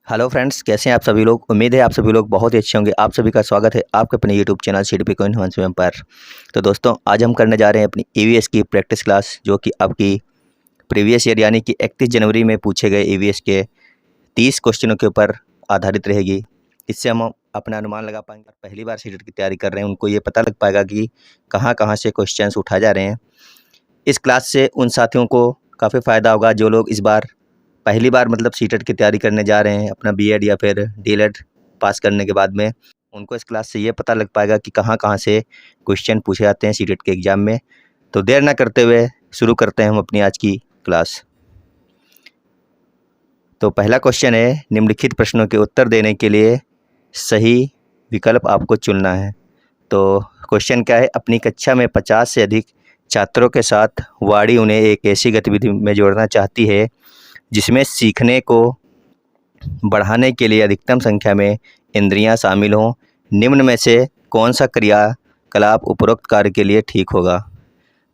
Hello friends, कैसे हैं आप सभी लोग। उम्मीद है आप सभी लोग बहुत ही अच्छे होंगे। आप सभी का स्वागत है आपके अपने यूट्यूब चैनल सीडीपी कॉइन हंसवेम पर। तो दोस्तों, आज हम करने जा रहे हैं अपनी ईवीएस की प्रैक्टिस क्लास, जो कि आपकी प्रीवियस ईयर यानी कि 31 जनवरी में पूछे गए ईवीएस के 30 क्वेश्चनों के ऊपर आधारित रहेगी। इससे हम अपना अनुमान लगा पाएंगे। पहली बार सीटेट की तैयारी कर रहे हैं उनको ये पता लग पाएगा कि कहाँ कहाँ से क्वेश्चन उठाए जा रहे हैं। इस क्लास से उन साथियों को काफ़ी फ़ायदा होगा जो लोग इस बार पहली बार मतलब सीटेट की तैयारी करने जा रहे हैं अपना बीएड या फिर डीएलएड पास करने के बाद में। उनको इस क्लास से ये पता लग पाएगा कि कहाँ कहाँ से क्वेश्चन पूछे जाते हैं सीटेट के एग्ज़ाम में। तो देर ना करते हुए शुरू करते हैं हम अपनी आज की क्लास। तो पहला क्वेश्चन है, निम्नलिखित प्रश्नों के उत्तर देने के लिए सही विकल्प आपको चुनना है। तो क्वेश्चन क्या है, अपनी कक्षा में 50 से अधिक छात्रों के साथ वाणी उन्हें एक ऐसी गतिविधि में जोड़ना चाहती है जिसमें सीखने को बढ़ाने के लिए अधिकतम संख्या में इंद्रियां शामिल हों। निम्न में से कौन सा क्रियाकलाप उपरोक्त कार्य के लिए ठीक होगा।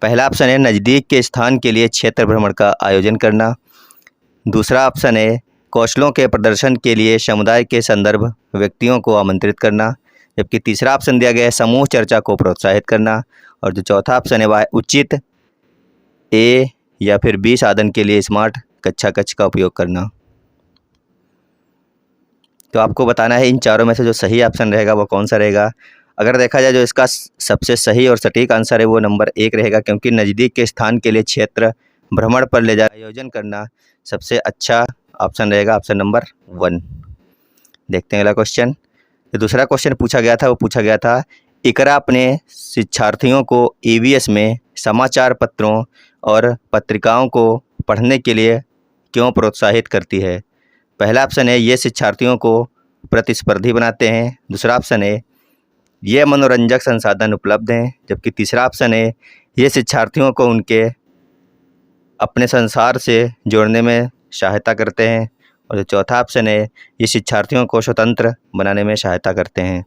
पहला ऑप्शन है नज़दीक के स्थान के लिए क्षेत्र भ्रमण का आयोजन करना। दूसरा ऑप्शन है कौशलों के प्रदर्शन के लिए समुदाय के संदर्भ व्यक्तियों को आमंत्रित करना। जबकि तीसरा ऑप्शन दिया गया है समूह चर्चा को प्रोत्साहित करना। और जो चौथा ऑप्शन है वह है उचित ए या फिर बी साधन के लिए स्मार्ट कक्षा कक्ष का उपयोग करना। तो आपको बताना है इन चारों में से जो सही ऑप्शन रहेगा वो कौन सा रहेगा। अगर देखा जाए जो इसका सबसे सही और सटीक आंसर है वो नंबर 1 रहेगा, क्योंकि नज़दीक के स्थान के लिए क्षेत्र भ्रमण पर ले जा आयोजन करना सबसे अच्छा ऑप्शन रहेगा, ऑप्शन नंबर 1। देखते हैं अगला क्वेश्चन। जो दूसरा क्वेश्चन पूछा गया था वो पूछा गया था, इकरा अपने शिक्षार्थियों को ईवीएस में समाचार पत्रों और पत्रिकाओं को पढ़ने के लिए क्यों प्रोत्साहित करती है। पहला ऑप्शन है ये शिक्षार्थियों को प्रतिस्पर्धी बनाते हैं। दूसरा ऑप्शन है ये मनोरंजक संसाधन उपलब्ध हैं। जबकि तीसरा ऑप्शन है ये शिक्षार्थियों को उनके अपने संसार से जोड़ने में सहायता करते हैं। और जो चौथा ऑप्शन है ये शिक्षार्थियों को स्वतंत्र बनाने में सहायता करते हैं।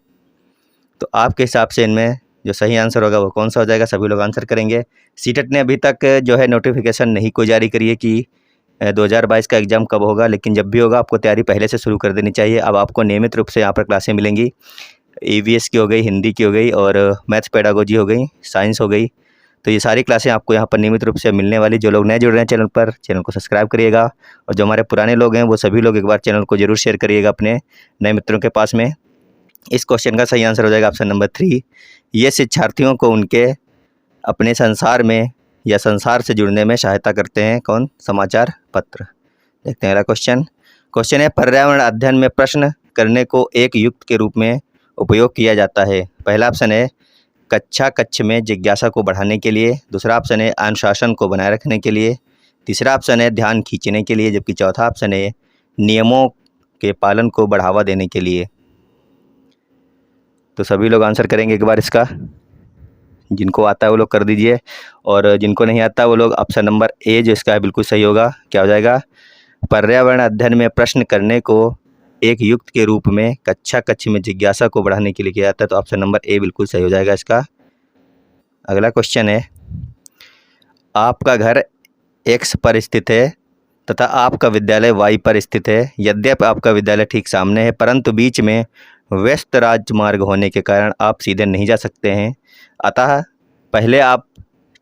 तो आपके हिसाब से इनमें जो सही आंसर होगा वो कौन सा हो जाएगा। सभी लोग आंसर करेंगे। सीटेट ने अभी तक जो है नोटिफिकेशन नहीं कोई जारी करी है कि 2022 का एग्ज़ाम कब होगा, लेकिन जब भी होगा आपको तैयारी पहले से शुरू कर देनी चाहिए। अब आपको नियमित रूप से यहाँ पर क्लासें मिलेंगी। ईवीएस की हो गई, हिंदी की हो गई, और मैथ्स पेडागोजी हो गई, साइंस हो गई। तो ये सारी क्लासें आपको यहाँ पर नियमित रूप से मिलने वाली। जो लोग नए जुड़ रहे हैं चैनल पर, चैनल को सब्सक्राइब करिएगा। और जो हमारे पुराने लोग हैं वो सभी लोग एक बार चैनल को जरूर शेयर करिएगा अपने नए मित्रों के पास में। इस क्वेश्चन का सही आंसर हो जाएगा ऑप्शन नंबर 3। ये शिक्षार्थियों को उनके अपने संसार में या संसार से जुड़ने में सहायता करते हैं। कौन? समाचार पत्र। देखते हैं अगला क्वेश्चन। क्वेश्चन है पर्यावरण अध्ययन में प्रश्न करने को एक युक्त के रूप में उपयोग किया जाता है। पहला ऑप्शन है कक्षा कक्ष में जिज्ञासा को बढ़ाने के लिए। दूसरा ऑप्शन है अनुशासन को बनाए रखने के लिए। तीसरा ऑप्शन है ध्यान खींचने के लिए। जबकि चौथा ऑप्शन है नियमों के पालन को बढ़ावा देने के लिए। तो सभी लोग आंसर करेंगे एक बार इसका। जिनको आता है वो लोग कर दीजिए, और जिनको नहीं आता वो लोग ऑप्शन नंबर ए जो इसका है बिल्कुल सही होगा। क्या हो जाएगा? पर्यावरण अध्ययन में प्रश्न करने को एक युक्त के रूप में कक्षा कक्ष में जिज्ञासा को बढ़ाने के लिए किया जाता है। तो ऑप्शन नंबर ए बिल्कुल सही हो जाएगा इसका। अगला क्वेश्चन है, आपका घर एक्स पर स्थित है तथा आपका विद्यालय वाई पर स्थित है। यद्यपि आपका विद्यालय ठीक सामने है, परंतु बीच में व्यस्त राजमार्ग होने के कारण आप सीधे नहीं जा सकते हैं। अतः पहले आप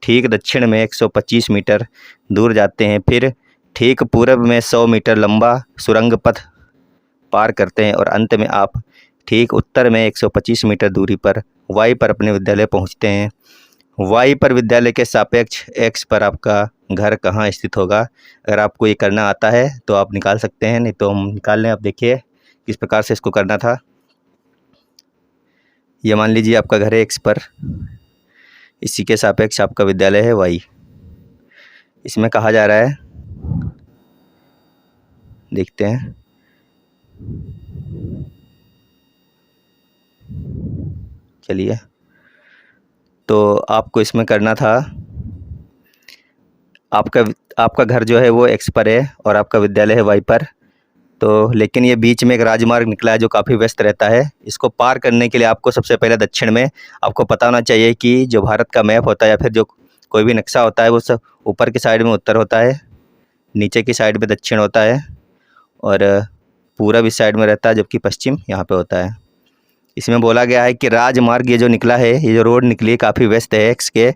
ठीक दक्षिण में 125 मीटर दूर जाते हैं, फिर ठीक पूर्व में 100 मीटर लंबा सुरंग पथ पार करते हैं, और अंत में आप ठीक उत्तर में 125 मीटर दूरी पर वाई पर अपने विद्यालय पहुंचते हैं। वाई पर विद्यालय के सापेक्ष एक्स पर आपका घर कहाँ स्थित होगा। अगर आपको ये करना आता है तो आप निकाल सकते हैं, नहीं तो हम निकाल लें। आप देखिए किस प्रकार से इसको करना था। ये मान लीजिए आपका घर है एक्स पर, इसी के सापेक्ष आपका विद्यालय है वाई। इसमें कहा जा रहा है, देखते हैं। चलिए, तो आपको इसमें करना था, आपका घर जो है वो एक्स पर है और आपका विद्यालय है वाई पर। तो लेकिन ये बीच में एक राजमार्ग निकला है जो काफ़ी व्यस्त रहता है। इसको पार करने के लिए आपको सबसे पहले दक्षिण में, आपको पता होना चाहिए कि जो भारत का मैप होता है या फिर जो कोई भी नक्शा होता है वो सब ऊपर की साइड में उत्तर होता है, नीचे की साइड में दक्षिण होता है, और पूरब इस साइड में रहता है, जबकि पश्चिम यहाँ पे होता है। इसमें बोला गया है कि राजमार्ग ये जो निकला है, ये जो रोड निकली है काफ़ी व्यस्त है एक्स के।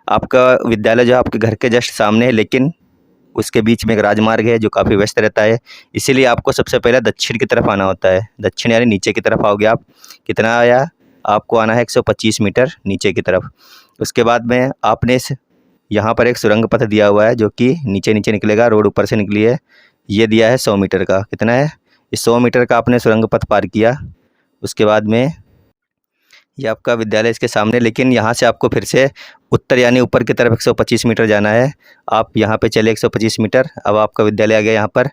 आपका विद्यालय जो आपके घर के जस्ट सामने है, लेकिन उसके बीच में एक राजमार्ग है जो काफ़ी व्यस्त रहता है। इसीलिए आपको सबसे पहले दक्षिण की तरफ आना होता है। दक्षिण यानी नीचे की तरफ आओगे आप। कितना आया? आपको आना है 125 मीटर नीचे की तरफ। उसके बाद में आपने यहाँ पर एक सुरंग पथ दिया हुआ है जो कि नीचे नीचे निकलेगा, रोड ऊपर से निकली है। ये दिया है 100 मीटर का। कितना है? इस 100 मीटर का आपने सुरंग पथ पार किया। उसके बाद में ये आपका विद्यालय इसके सामने, लेकिन यहाँ से आपको फिर से उत्तर यानी ऊपर की तरफ 125 मीटर जाना है। आप यहाँ पे चले 125 मीटर, अब आपका विद्यालय आ गया यहाँ पर।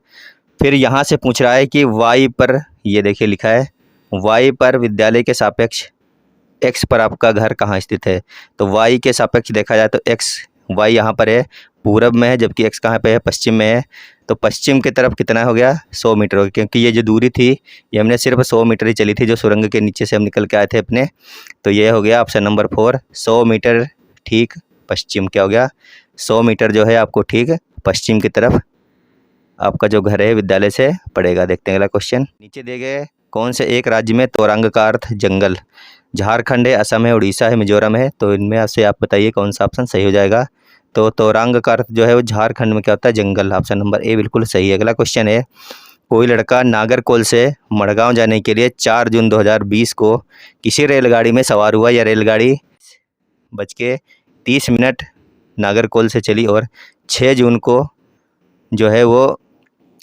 फिर यहाँ से पूछ रहा है कि वाई पर, ये देखिए लिखा है वाई पर विद्यालय के सापेक्ष एक्स पर आपका घर कहाँ स्थित है। तो वाई के सापेक्ष देखा जाए तो एक्स, वाई यहाँ पर है पूरब में है, जबकि एक्स कहाँ पे है? पश्चिम में है। तो पश्चिम की तरफ कितना हो गया? 100 मीटर हो गया, क्योंकि ये जो दूरी थी ये हमने सिर्फ 100 मीटर ही चली थी, जो सुरंग के नीचे से हम निकल के आए थे अपने। तो ये हो गया ऑप्शन नंबर 4, 100 मीटर ठीक पश्चिम। क्या हो गया? 100 मीटर जो है आपको ठीक पश्चिम की तरफ आपका जो घर है विद्यालय से पड़ेगा। देखते हैं अगला क्वेश्चन। नीचे दिए गए कौन से एक राज्य में तोरंग का अर्थ जंगल? झारखंड है, असम है, उड़ीसा है, मिजोरम है। तो इनमें से आप बताइए कौन सा ऑप्शन सही हो जाएगा। तो तोरंग का अर्थ जो है वो झारखंड में क्या होता है? जंगल। ऑप्शन नंबर ए बिल्कुल सही है। अगला क्वेश्चन है, कोई लड़का नागरकोल से मड़गांव जाने के लिए 4 जून 2020 को किसी रेलगाड़ी में सवार हुआ। यह रेलगाड़ी 4:30 नागरकोल से चली और 6 जून को जो है वो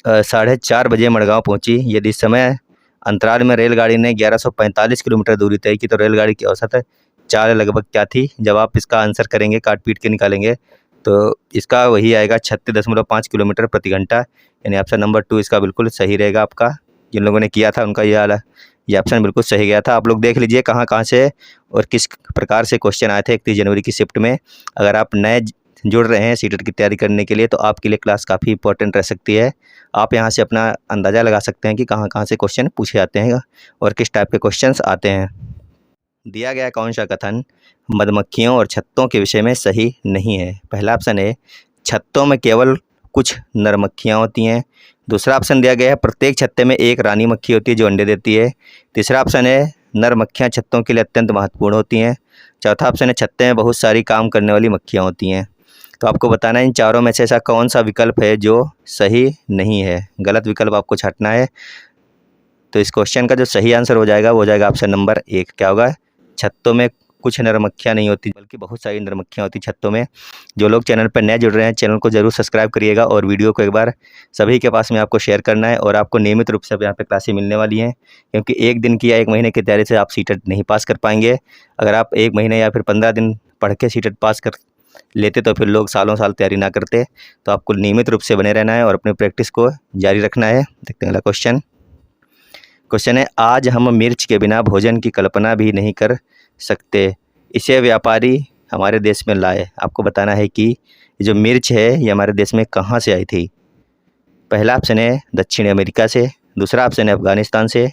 4:30 बजे मड़गांव पहुंची। यदि समय अंतराल में रेलगाड़ी ने 1145 किलोमीटर दूरी तय की तो रेलगाड़ी की औसत चाल लगभग क्या थी? जब आप इसका आंसर करेंगे, काट पीट के निकालेंगे, तो इसका वही आएगा 36.5 किलोमीटर प्रति घंटा। यानी ऑप्शन नंबर 2 इसका बिल्कुल सही रहेगा आपका। जिन लोगों ने किया था उनका ये ऑप्शन बिल्कुल सही गया था। आप लोग देख लीजिए कहाँ कहाँ से और किस प्रकार से क्वेश्चन आए थे 31 जनवरी की शिफ्ट में। अगर आप नए जुड़ रहे हैं सीटेट की तैयारी करने के लिए तो आपके लिए क्लास काफ़ी इंपॉर्टेंट रह सकती है। आप यहाँ से अपना अंदाज़ा लगा सकते हैं कि कहाँ कहाँ से क्वेश्चन पूछे जाते हैं और किस टाइप के क्वेश्चंस आते हैं। दिया गया कौन सा कथन मधुमक्खियों और छत्तों के विषय में सही नहीं है? पहला ऑप्शन है छत्तों में केवल कुछ नर मक्खियाँ होती हैं। दूसरा ऑप्शन दिया गया है प्रत्येक छत्ते में एक रानी मक्खी होती है जो अंडे देती है। तीसरा ऑप्शन है नर मक्खियाँ छत्तों के लिए अत्यंत महत्वपूर्ण होती हैं। चौथा ऑप्शन है छत्ते में बहुत सारी काम करने वाली मक्खियाँ होती हैं। तो आपको बताना है इन चारों में से ऐसा कौन सा विकल्प है जो सही नहीं है। गलत विकल्प आपको छांटना है। तो इस क्वेश्चन का जो सही आंसर हो जाएगा वो हो जाएगा ऑप्शन नंबर 1। क्या होगा? छत्तों में कुछ नर मक्खियाँ नहीं होती बल्कि बहुत सारी नर मक्खियाँ होती छत्तों में। जो लोग चैनल पर नए जुड़ रहे हैं चैनल को जरूर सब्सक्राइब करिएगा और वीडियो को एक बार सभी के पास में आपको शेयर करना है। और आपको नियमित रूप से अब यहाँ पे क्लासें मिलने वाली हैं, क्योंकि एक दिन की या एक महीने की तैयारी से आप सीटेट नहीं पास कर पाएंगे। अगर आप 1 महीने या फिर 15 दिन पढ़ के सीटेट पास कर लेते तो फिर लोग सालों साल तैयारी ना करते। तो आपको नियमित रूप से बने रहना है और अपनी प्रैक्टिस को जारी रखना है। देखते हैं अगला क्वेश्चन। क्वेश्चन है आज हम मिर्च के बिना भोजन की कल्पना भी नहीं कर सकते, इसे व्यापारी हमारे देश में लाए। आपको बताना है कि ये जो मिर्च है ये हमारे देश में कहाँ से आई थी। पहला ऑप्शन है दक्षिण अमेरिका से, दूसरा ऑप्शन है अफगानिस्तान से,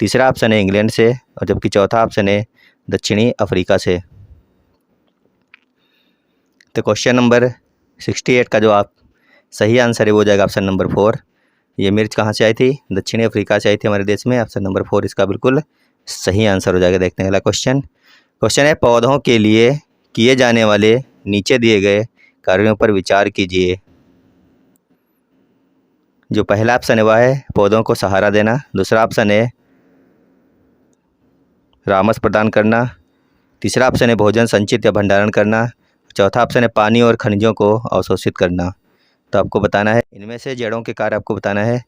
तीसरा ऑप्शन है इंग्लैंड से और जबकि चौथा ऑप्शन है दक्षिणी अफ्रीका से। तो क्वेश्चन नंबर 68 का जो आप सही आंसर है वो हो जाएगा ऑप्शन नंबर 4। ये मिर्च कहाँ से आई थी? दक्षिणी अफ्रीका से आई थी हमारे देश में। ऑप्शन नंबर 4 इसका बिल्कुल सही आंसर हो जाएगा। देखते हैं अगला क्वेश्चन। क्वेश्चन है पौधों के लिए किए जाने वाले नीचे दिए गए कार्यों पर विचार कीजिए। जो पहला ऑप्शन है वह है पौधों को सहारा देना, दूसरा ऑप्शन है रामस प्रदान करना, तीसरा ऑप्शन है भोजन संचित या भंडारण करना, चौथा ऑप्शन है पानी और खनिजों को अवशोषित करना। तो आपको बताना है इनमें से जड़ों के कार्य आपको बताना है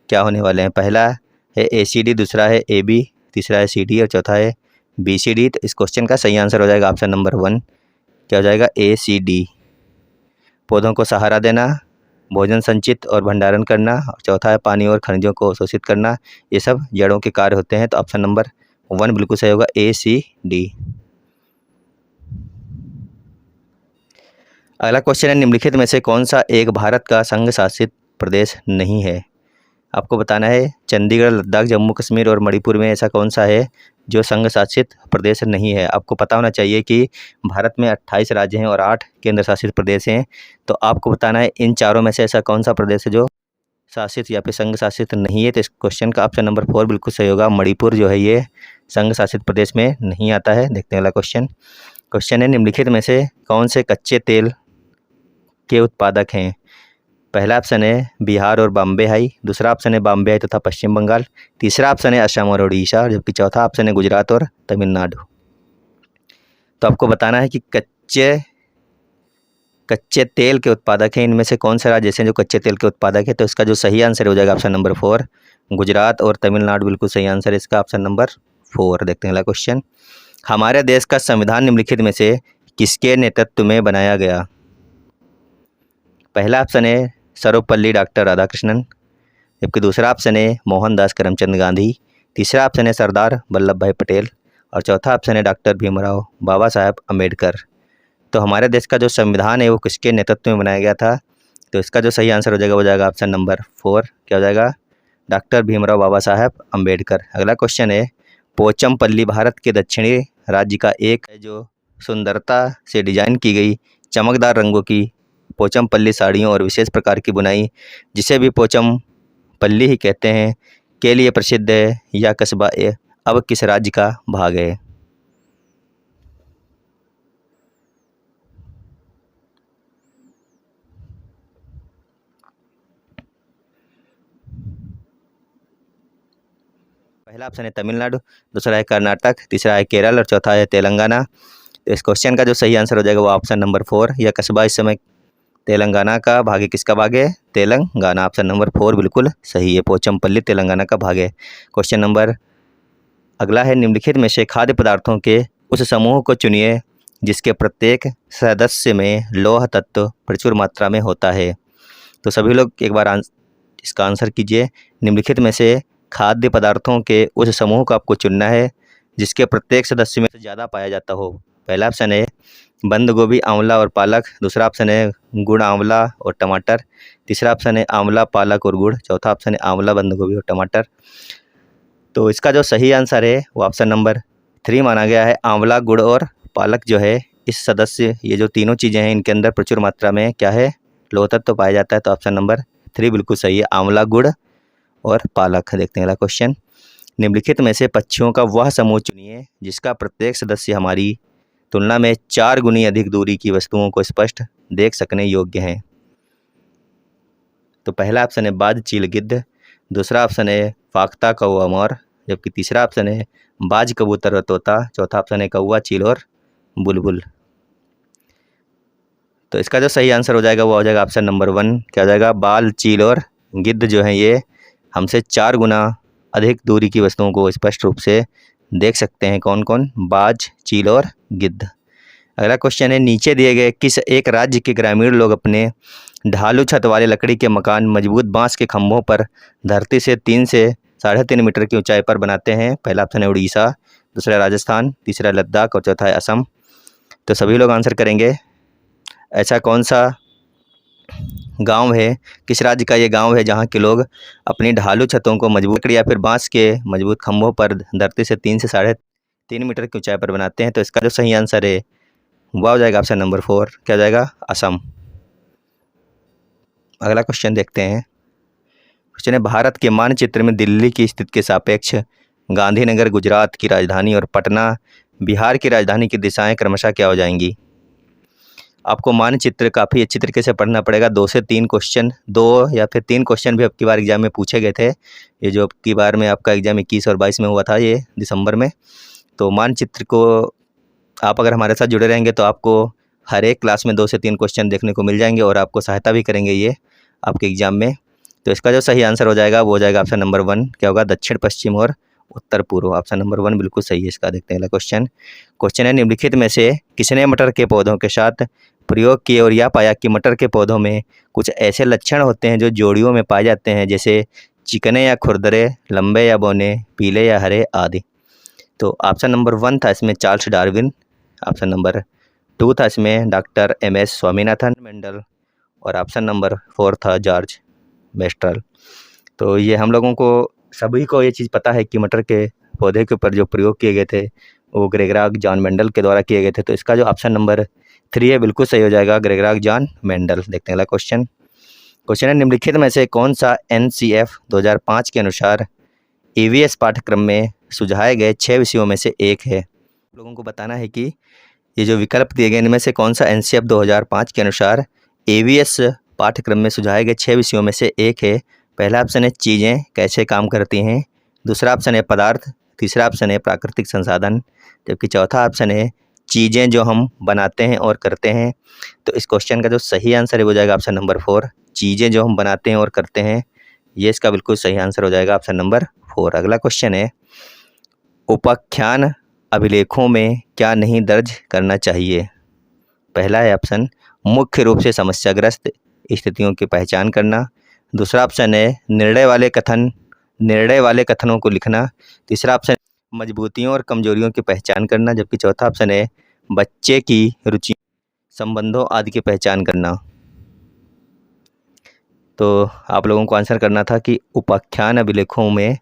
क्या होने वाले हैं। पहला है ACD, दूसरा है AB, तीसरा है CD और चौथा है BCD। तो इस क्वेश्चन का सही आंसर हो जाएगा ऑप्शन नंबर 1। क्या हो जाएगा? ACD। पौधों को सहारा देना, भोजन संचित और भंडारण करना और चौथा है पानी और खनिजों को अवशोषित करना। ये सब जड़ों के कार्य होते हैं। तो ऑप्शन नंबर 1 बिल्कुल सही होगा, ACD। अगला क्वेश्चन है निम्नलिखित में से कौन सा एक भारत का संघ शासित प्रदेश नहीं है। आपको बताना है चंडीगढ़, लद्दाख, जम्मू कश्मीर और मणिपुर में ऐसा कौन सा है जो संघ शासित प्रदेश नहीं है। आपको पता होना चाहिए कि भारत में 28 राज्य हैं और 8 केंद्र शासित प्रदेश हैं। तो आपको बताना है इन चारों में से ऐसा कौन सा प्रदेश है जो शासित या फिर संघ शासित नहीं है, तो इस क्वेश्चन का ऑप्शन नंबर 4 बिल्कुल सही होगा। मणिपुर जो है ये संघ शासित प्रदेश में नहीं आता है। देखते हैं अगला क्वेश्चन। क्वेश्चन है, निम्नलिखित में से कौन से कच्चे तेल के उत्पादक हैं? पहला ऑप्शन है बिहार और बॉम्बे हाई, दूसरा ऑप्शन है बॉम्बे हाई तथा पश्चिम बंगाल, तीसरा ऑप्शन है असम और उड़ीसा, जबकि चौथा ऑप्शन है गुजरात और तमिलनाडु। तो आपको बताना है कि कच्चे तेल के उत्पादक हैं इनमें से कौन से राज्य ऐसे हैं जो कच्चे तेल के उत्पादक है? तो इसका जो सही आंसर हो जाएगा ऑप्शन नंबर 4, गुजरात और तमिलनाडु बिल्कुल सही आंसर है इसका, ऑप्शन नंबर 4। देखते हैं अगला क्वेश्चन। हमारे देश का संविधान निम्नलिखित में से किसके नेतृत्व में बनाया गया? पहला ऑप्शन है सर्वपल्ली डॉक्टर राधाकृष्णन, जबकि दूसरा ऑप्शन है मोहनदास करमचंद गांधी, तीसरा ऑप्शन है सरदार वल्लभ भाई पटेल और चौथा ऑप्शन है डॉक्टर भीमराव बाबा साहेब अम्बेडकर। तो हमारे देश का जो संविधान है वो किसके नेतृत्व में बनाया गया था? तो इसका जो सही आंसर हो जाएगा वो जाएगा ऑप्शन नंबर 4, क्या हो जाएगा? डॉक्टर भीमराव बाबा साहेब अम्बेडकर। अगला क्वेश्चन है, पोचमपल्ली भारत के दक्षिणी राज्य का एक है जो सुंदरता से डिजाइन की गई चमकदार रंगों की पोचमपल्ली साड़ियों और विशेष प्रकार की बुनाई, जिसे भी पोचमपल्ली ही कहते हैं, के लिए प्रसिद्ध है। यह कस्बा अब किस राज्य का भाग है? पहला ऑप्शन है तमिलनाडु, दूसरा है कर्नाटक, तीसरा है केरल और चौथा है तेलंगाना। तो इस क्वेश्चन का जो सही आंसर हो जाएगा वो ऑप्शन नंबर 4, यह कस्बा इस समय तेलंगाना का भाग है। किसका भाग है? तेलंगाना। ऑप्शन नंबर 4 बिल्कुल सही है, पोचमपल्ली तेलंगाना का भाग है। क्वेश्चन नंबर अगला है, निम्नलिखित में से खाद्य पदार्थों के उस समूह को चुनिए जिसके प्रत्येक सदस्य में लौह तत्व प्रचुर मात्रा में होता है। तो सभी लोग एक बार इसका आंसर कीजिए। निम्नलिखित में से खाद्य पदार्थों के उस समूह को आपको चुनना है जिसके प्रत्येक सदस्य में से ज़्यादा पाया जाता हो। पहला ऑप्शन है बंद गोभी, आंवला और पालक, दूसरा ऑप्शन है गुड़, आंवला और टमाटर, तीसरा ऑप्शन है आंवला, पालक और गुड़, चौथा ऑप्शन है आंवला, बंद गोभी और टमाटर। तो इसका जो सही आंसर है वो ऑप्शन नंबर 3 माना गया है। आंवला, गुड़ और पालक जो है इस सदस्य, ये जो तीनों चीज़ें हैं इनके अंदर प्रचुर मात्रा में क्या है? लौह तत्व पाया जाता है। तो ऑप्शन नंबर 3 बिल्कुल सही है, आंवला, गुड़ और पालक। देखते हैं अगला क्वेश्चन। निम्नलिखित में से पक्षियों का वह समूह चुनिए जिसका प्रत्येक सदस्य हमारी तुलना में 4 गुनी अधिक दूरी की वस्तुओं को स्पष्ट देख सकने योग्य हैं। तो पहला ऑप्शन है बाज, चील, गिद्ध, दूसरा ऑप्शन है फाख्ता, कौवा, मोर, जबकि तीसरा ऑप्शन है बाज, कबूतर और तोता, चौथा ऑप्शन है कौवा, चील और बुलबुल। तो इसका जो सही आंसर हो जाएगा वो हो जाएगा ऑप्शन नंबर 1, क्या हो जाएगा? बाल, चील और गिद्ध जो हैं ये हमसे 4 गुना अधिक दूरी की वस्तुओं को स्पष्ट रूप से देख सकते हैं। कौन कौन? बाज, चील और गिद्ध। अगला क्वेश्चन है, नीचे दिए गए किस एक राज्य के ग्रामीण लोग अपने ढालू छत वाले लकड़ी के मकान मजबूत बांस के खंभों पर धरती से 3 से 3.5 मीटर की ऊंचाई पर बनाते हैं? पहला ऑप्शन है उड़ीसा, दूसरा राजस्थान, तीसरा लद्दाख और चौथा है असम। तो सभी लोग आंसर करेंगे। ऐसा कौन सा गांव है, किस राज्य का ये गांव है जहां के लोग अपनी ढालू छतों को मजबूत लकड़ी या फिर बांस के मजबूत खंभों पर धरती से 3 से 3.5 मीटर की ऊंचाई पर बनाते हैं? तो इसका जो सही आंसर है वह हो जाएगा ऑप्शन नंबर 4, क्या हो जाएगा? असम। अगला क्वेश्चन देखते हैं। क्वेश्चन है, भारत के मानचित्र में दिल्ली की स्थिति के सापेक्ष गांधीनगर गुजरात की राजधानी और पटना बिहार की राजधानी की दिशाएं क्रमशः क्या हो जाएंगी? आपको मानचित्र काफ़ी अच्छी तरीके से पढ़ना पड़ेगा। 2 से 3 क्वेश्चन, 2 या फिर 3 क्वेश्चन भी अब की बार एग्जाम में पूछे गए थे। ये जो अब की बार में आपका एग्जाम 21 और 22 में हुआ था, ये दिसंबर में। तो मानचित्र को आप अगर हमारे साथ जुड़े रहेंगे तो आपको हर एक क्लास में 2 से 3 क्वेश्चन देखने को मिल जाएंगे और आपको सहायता भी करेंगे ये आपके एग्जाम में। तो इसका जो सही आंसर हो जाएगा वो हो जाएगा ऑप्शन नंबर 1, क्या होगा? दक्षिण पश्चिम और उत्तर पूर्व। ऑप्शन नंबर 1 बिल्कुल सही है इसका। देखते हैं अगला क्वेश्चन। क्वेश्चन है, निम्नलिखित में से किसने मटर के पौधों के साथ प्रयोग किए और यह पाया कि मटर के पौधों में कुछ ऐसे लक्षण होते हैं जो जोड़ियों में पाए जाते हैं, जैसे चिकने या खुरदरे, लंबे या बौने, पीले या हरे आदि? तो ऑप्शन नंबर 1 था इसमें चार्ल्स डार्विन, ऑप्शन नंबर 2 था इसमें डॉक्टर MS स्वामीनाथन मेंडल और ऑप्शन नंबर 4 था जॉर्ज मेस्ट्रल। तो ये हम लोगों को सभी को ये चीज़ पता है कि मटर के पौधे के ऊपर जो प्रयोग किए गए थे वो ग्रेगराग जॉन मेंडल के द्वारा किए गए थे। तो इसका जो ऑप्शन नंबर 3 है बिल्कुल सही हो जाएगा, ग्रेगराग जॉन मेंडल। देखते हैं अगला क्वेश्चन। क्वेश्चन है, निम्नलिखित में से कौन सा NCF 2005 के अनुसार EVS पाठ्यक्रम में सुझाए गए 6 विषयों में से एक है। लोगों को बताना है कि ये जो विकल्प दिए गए इनमें से कौन सा NCF 2005 के अनुसार EVS पाठ्यक्रम में सुझाए गए 6 विषयों में से एक है। पहला ऑप्शन है चीज़ें कैसे काम करती हैं, दूसरा ऑप्शन है पदार्थ, तीसरा ऑप्शन है प्राकृतिक संसाधन, जबकि चौथा ऑप्शन है चीज़ें जो हम बनाते हैं और करते हैं। तो इस क्वेश्चन का जो सही आंसर है वो जाएगा ऑप्शन नंबर 4, चीज़ें जो हम बनाते हैं और करते हैं। ये इसका बिल्कुल सही आंसर हो जाएगा ऑप्शन नंबर 4। अगला क्वेश्चन है, उपाख्यान अभिलेखों में क्या नहीं दर्ज करना चाहिए। पहला है ऑप्शन मुख्य रूप से समस्याग्रस्त स्थितियों की पहचान करना, दूसरा ऑप्शन है निर्णय वाले कथनों को लिखना, तीसरा ऑप्शन मजबूतियों और कमजोरियों की पहचान करना, जबकि चौथा ऑप्शन है बच्चे की रुचि संबंधों आदि की पहचान करना। तो आप लोगों को आंसर करना था कि उपाख्यान अभिलेखों में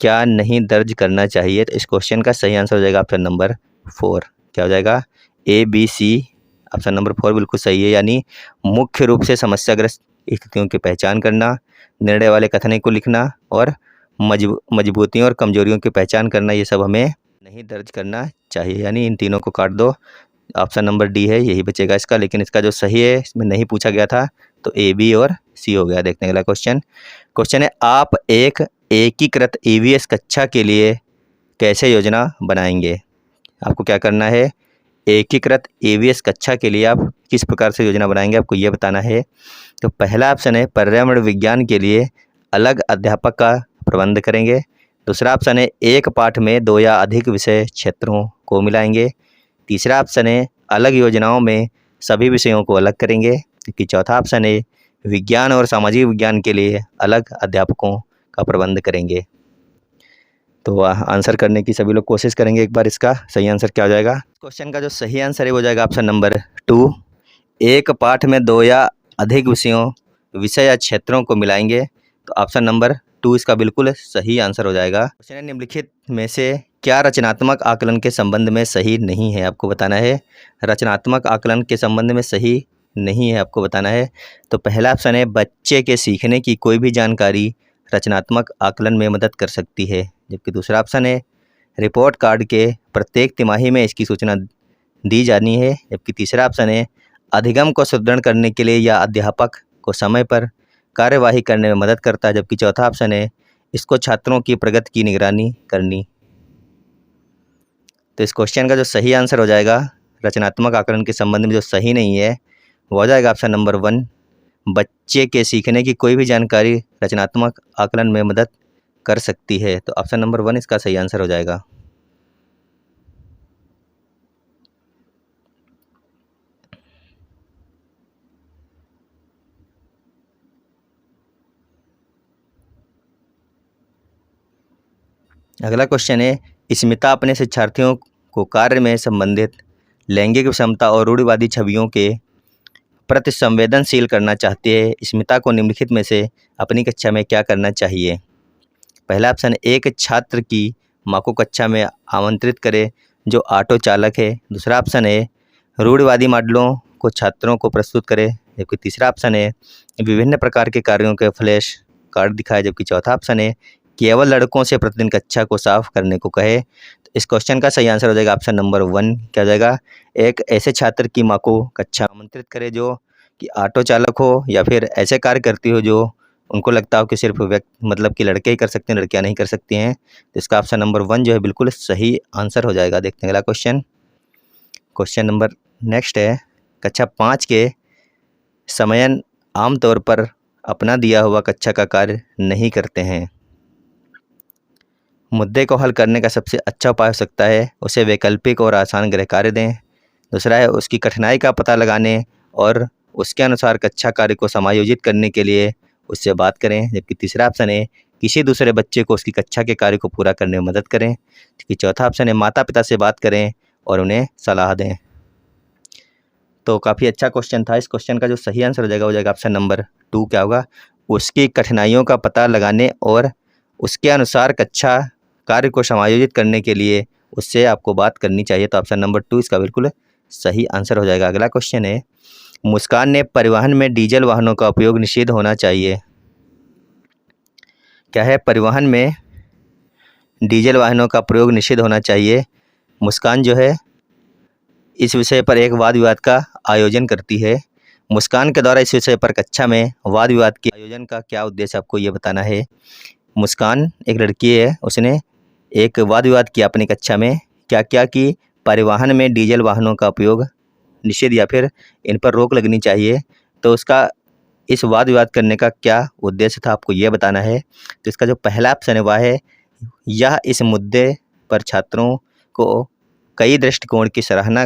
क्या नहीं दर्ज करना चाहिए। तो इस क्वेश्चन का सही आंसर हो जाएगा ऑप्शन नंबर 4। क्या हो जाएगा, ABC ऑप्शन नंबर 4 बिल्कुल सही है। यानी मुख्य रूप से समस्याग्रस्त स्थितियों की पहचान करना, निर्णय वाले कथन को लिखना और मजबूतियों और कमजोरियों की पहचान करना, ये सब हमें नहीं दर्ज करना चाहिए। यानी इन तीनों को काट दो, ऑप्शन नंबर D है यही बचेगा इसका। लेकिन इसका जो सही है इसमें नहीं पूछा गया था, तो A, B और C हो गया। देखने अगला क्वेश्चन है, आप एक एकीकृत EVS कक्षा के लिए कैसे योजना बनाएंगे। आपको क्या करना है, एकीकृत EVS कक्षा के लिए आप किस प्रकार से योजना बनाएंगे, आपको ये बताना है। तो पहला ऑप्शन है पर्यावरण विज्ञान के लिए अलग अध्यापक का प्रबंध करेंगे, दूसरा ऑप्शन है एक पाठ में 2 या अधिक विषय क्षेत्रों को मिलाएंगे, तीसरा ऑप्शन है अलग योजनाओं में सभी विषयों को अलग करेंगे, जबकि चौथा ऑप्शन है विज्ञान और सामाजिक विज्ञान के लिए अलग अध्यापकों का प्रबंध करेंगे। तो आंसर करने की सभी लोग कोशिश करेंगे। एक बार इसका सही आंसर क्या हो जाएगा। क्वेश्चन का जो सही आंसर है वो जाएगा ऑप्शन नंबर 2, एक पाठ में 2 या अधिक विषय या क्षेत्रों को मिलाएंगे। तो ऑप्शन नंबर 2 इसका बिल्कुल सही आंसर हो जाएगा। क्वेश्चन है, निम्नलिखित में से क्या रचनात्मक आकलन के संबंध में सही नहीं है। आपको बताना है रचनात्मक आकलन के संबंध में सही नहीं है, आपको बताना है। तो पहला ऑप्शन है बच्चे के सीखने की कोई भी जानकारी रचनात्मक आकलन में मदद कर सकती है, जबकि दूसरा ऑप्शन है रिपोर्ट कार्ड के प्रत्येक तिमाही में इसकी सूचना दी जानी है, जबकि तीसरा ऑप्शन है अधिगम को सुदृढ़ करने के लिए या अध्यापक को समय पर कार्यवाही करने में मदद करता है, जबकि चौथा ऑप्शन है इसको छात्रों की प्रगति की निगरानी करनी। तो इस क्वेश्चन का जो सही आंसर हो जाएगा रचनात्मक आकलन के संबंध में जो सही नहीं है वो हो जाएगा ऑप्शन नंबर 1, बच्चे के सीखने की कोई भी जानकारी रचनात्मक आकलन में मदद कर सकती है। तो ऑप्शन नंबर 1 इसका सही आंसर हो जाएगा। अगला क्वेश्चन है, स्मिता अपने शिक्षार्थियों को कार्य में संबंधित लैंगिक क्षमता और रूढ़िवादी छवियों के प्रति संवेदनशील करना चाहती है। स्मिता को निम्नलिखित में से अपनी कक्षा में क्या करना चाहिए। पहला ऑप्शन एक छात्र की मां को कक्षा में आमंत्रित करे जो ऑटो चालक है, दूसरा ऑप्शन है रूढ़िवादी मॉडलों को छात्रों को प्रस्तुत करे, जबकि तीसरा ऑप्शन है विभिन्न प्रकार के कार्यों के फ्लैश कार्ड दिखाए, जबकि चौथा ऑप्शन है केवल लड़कों से प्रतिदिन कक्षा को साफ करने को कहे। तो इस क्वेश्चन का सही आंसर हो जाएगा ऑप्शन नंबर 1। क्या हो जाएगा, एक ऐसे छात्र की मां को कक्षा आमंत्रित करे जो कि ऑटो चालक हो या फिर ऐसे कार्य करती हो जो उनको लगता हो कि सिर्फ मतलब कि लड़के ही कर सकते हैं, लड़कियां नहीं कर सकती हैं। तो इसका ऑप्शन नंबर 1 जो है बिल्कुल सही आंसर हो जाएगा। देखते हैं अगला क्वेश्चन नंबर नेक्स्ट है, कक्षा 5 के समयन आमतौर पर अपना दिया हुआ कक्षा का कार्य नहीं करते हैं। मुद्दे को हल करने का सबसे अच्छा उपाय हो सकता है उसे वैकल्पिक और आसान गृह कार्य दें, दूसरा है उसकी कठिनाई का पता लगाने और उसके अनुसार कक्षा कार्य को समायोजित करने के लिए उससे बात करें, जबकि तीसरा ऑप्शन है किसी दूसरे बच्चे को उसकी कक्षा के कार्य को पूरा करने में मदद करें, जबकि चौथा ऑप्शन है माता पिता से बात करें और उन्हें सलाह दें। तो काफ़ी अच्छा क्वेश्चन था। इस क्वेश्चन का जो सही आंसर हो जाएगा वो जाएगा ऑप्शन नंबर 2। क्या होगा, उसकी कठिनाइयों का पता लगाने और उसके अनुसार कक्षा कार्य को समायोजित करने के लिए उससे आपको बात करनी चाहिए। तो ऑप्शन नंबर 2 इसका बिल्कुल सही आंसर हो जाएगा। अगला क्वेश्चन है, मुस्कान ने परिवहन में डीजल वाहनों का उपयोग निषिद्ध होना चाहिए। क्या है? परिवहन में डीजल वाहनों का प्रयोग निषिद्ध होना चाहिए। मुस्कान जो है इस विषय पर एक वाद विवाद का आयोजन करती है। मुस्कान के द्वारा इस विषय पर कक्षा में वाद विवाद के आयोजन का क्या उद्देश्य आपको ये बताना है। मुस्कान एक लड़की है, उसने एक वाद विवाद किया अपनी कक्षा में। क्या क्या कि परिवहन में डीजल वाहनों का उपयोग निषेध या फिर इन पर रोक लगनी चाहिए। तो उसका इस वाद विवाद करने का क्या उद्देश्य था आपको ये बताना है। तो इसका जो पहला ऑप्शन है वह है यह इस मुद्दे पर छात्रों को कई दृष्टिकोण की सराहना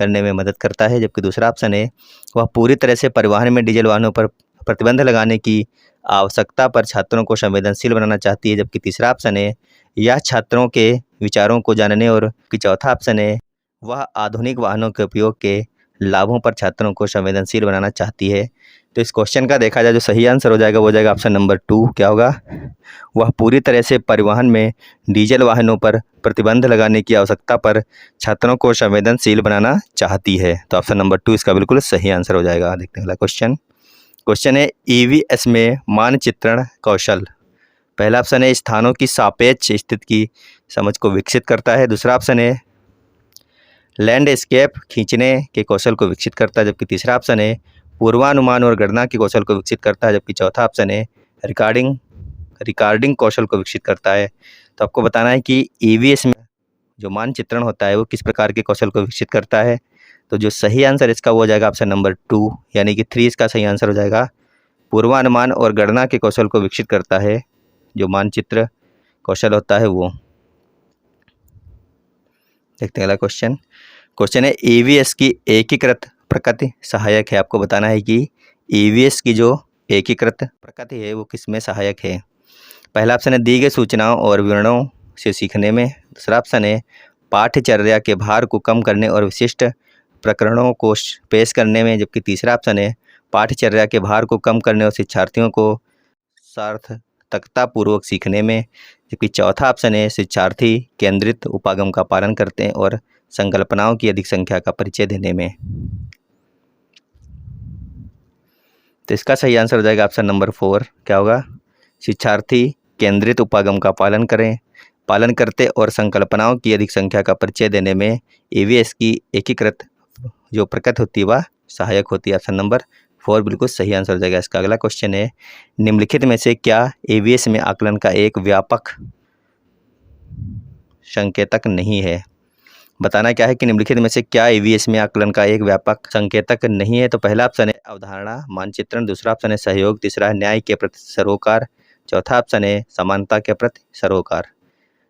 करने में मदद करता है। जबकि दूसरा ऑप्शन है वह पूरी तरह से परिवहन में डीजल वाहनों पर प्रतिबंध लगाने की आवश्यकता पर छात्रों को संवेदनशील बनाना चाहती है। जबकि तीसरा ऑप्शन है यह छात्रों के विचारों को जानने और चौथा ऑप्शन है वह आधुनिक वाहनों के उपयोग के लाभों पर छात्रों को संवेदनशील बनाना चाहती है। तो इस क्वेश्चन का देखा जाए जो सही आंसर हो जाएगा वो जाएगा ऑप्शन नंबर 2। क्या होगा? वह पूरी तरह से परिवहन में डीजल वाहनों पर प्रतिबंध लगाने की आवश्यकता पर छात्रों को संवेदनशील बनाना चाहती है। तो ऑप्शन नंबर 2 इसका बिल्कुल सही आंसर हो जाएगा। देखते हैं अगला क्वेश्चन है ईवीएस में मानचित्रण कौशल। पहला ऑप्शन है स्थानों की सापेक्ष स्थिति की समझ को विकसित करता है। दूसरा ऑप्शन है लैंडस्केप खींचने के कौशल को विकसित करता है। जबकि तीसरा ऑप्शन है पूर्वानुमान और गणना के कौशल को विकसित करता है। जबकि चौथा ऑप्शन है रिकॉर्डिंग कौशल को विकसित करता है। तो आपको बताना है कि ईवीएस में जो मानचित्रण होता है वो किस प्रकार के कौशल को विकसित करता है। तो जो सही आंसर इसका वो हो जाएगा ऑप्शन नंबर 2 यानी कि 3 इसका सही आंसर हो जाएगा। पूर्वानुमान और गणना के कौशल को विकसित करता है जो मानचित्र कौशल होता है वो। देखते हैं अगला क्वेश्चन है ईवीएस की एकीकृत प्रकृति सहायक है। आपको बताना है कि ईवीएस की जो एकीकृत प्रकृति है वो किस में सहायक है। पहला ऑप्शन है दी गई सूचनाओं और विवरणों से सीखने में। दूसरा ऑप्शन है पाठ्यचर्या के भार को कम करने और विशिष्ट प्रकरणों को पेश करने में। जबकि तीसरा ऑप्शन है पाठ्यचर्या के भार को कम करने और शिक्षार्थियों को सार्थकतापूर्वक सीखने में। जबकि चौथा ऑप्शन है शिक्षार्थी केंद्रित उपागम का पालन करते हैं और संकल्पनाओं की अधिक संख्या का परिचय देने में। तो इसका सही आंसर हो जाएगा ऑप्शन नंबर 4। क्या होगा? शिक्षार्थी केंद्रित उपागम का पालन करते और संकल्पनाओं की अधिक संख्या का परिचय देने में ईवीएस की एकीकृत जो प्रकृति होती है वह सहायक होती है। ऑप्शन नंबर 4 बिल्कुल सही आंसर हो जाएगा। इसका अगला क्वेश्चन है निम्नलिखित में से क्या ईवीएस में आकलन का एक व्यापक संकेतक नहीं है। बताना क्या है कि निम्नलिखित में से क्या ईवीएस में आकलन का एक व्यापक संकेतक नहीं है। तो पहला ऑप्शन है अवधारणा मानचित्रण। दूसरा ऑप्शन है सहयोग। तीसरा है न्याय के प्रति सरोकार। चौथा ऑप्शन है समानता के प्रति सरोकार।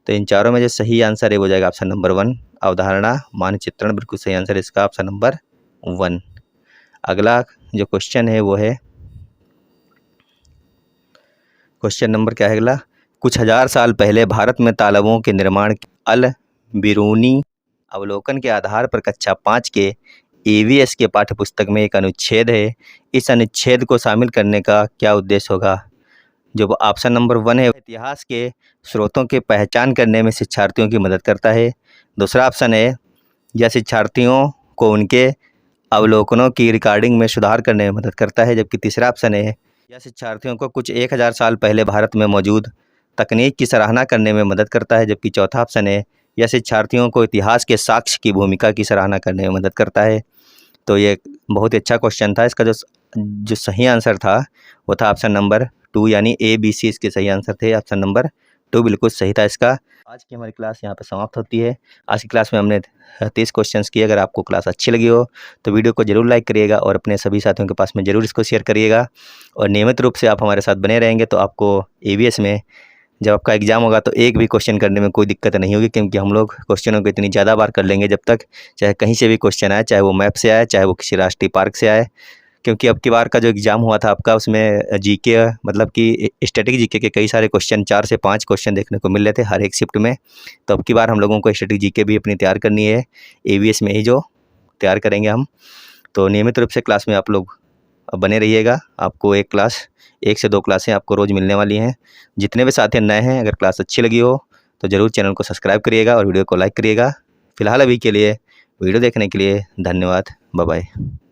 तो इन चारों में जो सही आंसर है वो जाएगा ऑप्शन नंबर 1 अवधारणा मानचित्रण बिल्कुल सही आंसर है इसका ऑप्शन नंबर 1। अगला जो क्वेश्चन है वो है क्वेश्चन नंबर क्या है अगला? कुछ हजार साल पहले भारत में तालाबों के निर्माण अल बिरूनी अवलोकन के आधार पर कक्षा 5 के ईवीएस के पाठ्यपुस्तक में एक अनुच्छेद है। इस अनुच्छेद को शामिल करने का क्या उद्देश्य होगा? जो ऑप्शन नंबर 1 है इतिहास के स्रोतों की पहचान करने में शिक्षार्थियों की मदद करता है। दूसरा ऑप्शन है यह शिक्षार्थियों को उनके अवलोकनों की रिकॉर्डिंग में सुधार करने में मदद करता है। जबकि तीसरा ऑप्शन है यह शिक्षार्थियों को कुछ 1000 साल पहले भारत में मौजूद तकनीक की सराहना करने में मदद करता है। जबकि चौथा ऑप्शन है यह शिक्षार्थियों को इतिहास के साक्ष्य की भूमिका की सराहना करने में मदद करता है। तो ये बहुत ही अच्छा क्वेश्चन था। इसका जो सही आंसर था वो था ऑप्शन नंबर 2 यानी ABC इसके सही आंसर थे। ऑप्शन नंबर 2 बिल्कुल सही था इसका। आज की हमारी क्लास यहाँ पर समाप्त होती है। आज की क्लास में हमने 30 क्वेश्चंस किए। अगर आपको क्लास अच्छी लगी हो तो वीडियो को जरूर लाइक करिएगा और अपने सभी साथियों के पास में ज़रूर इसको शेयर करिएगा। और नियमित रूप से आप हमारे साथ बने रहेंगे तो आपको ईवीएस में जब आपका एग्ज़ाम होगा तो एक भी क्वेश्चन करने में कोई दिक्कत नहीं होगी, क्योंकि हम लोग क्वेश्चनों को इतनी ज़्यादा बार कर लेंगे जब तक चाहे कहीं से भी क्वेश्चन आए, चाहे वो मैप से आए, चाहे वो किसी राष्ट्रीय पार्क से आए। क्योंकि अब की बार का जो एग्ज़ाम हुआ था आपका उसमें जीके मतलब कि स्टैटिक जीके के कई सारे क्वेश्चन 4 से 5 क्वेश्चन देखने को मिल रहे थे हर एक शिफ्ट में। तो अब की बार हम लोगों को स्टैटिक जीके भी अपनी तैयार करनी है, ईवीएस में ही जो तैयार करेंगे हम। तो नियमित रूप से क्लास में आप लोग बने रहिएगा। आपको एक से दो क्लासें आपको रोज़ मिलने वाली हैं। जितने भी साथी नए हैं अगर क्लास अच्छी लगी हो तो ज़रूर चैनल को सब्सक्राइब करिएगा और वीडियो को लाइक करिएगा। फिलहाल अभी के लिए वीडियो देखने के लिए धन्यवाद। Bye bye.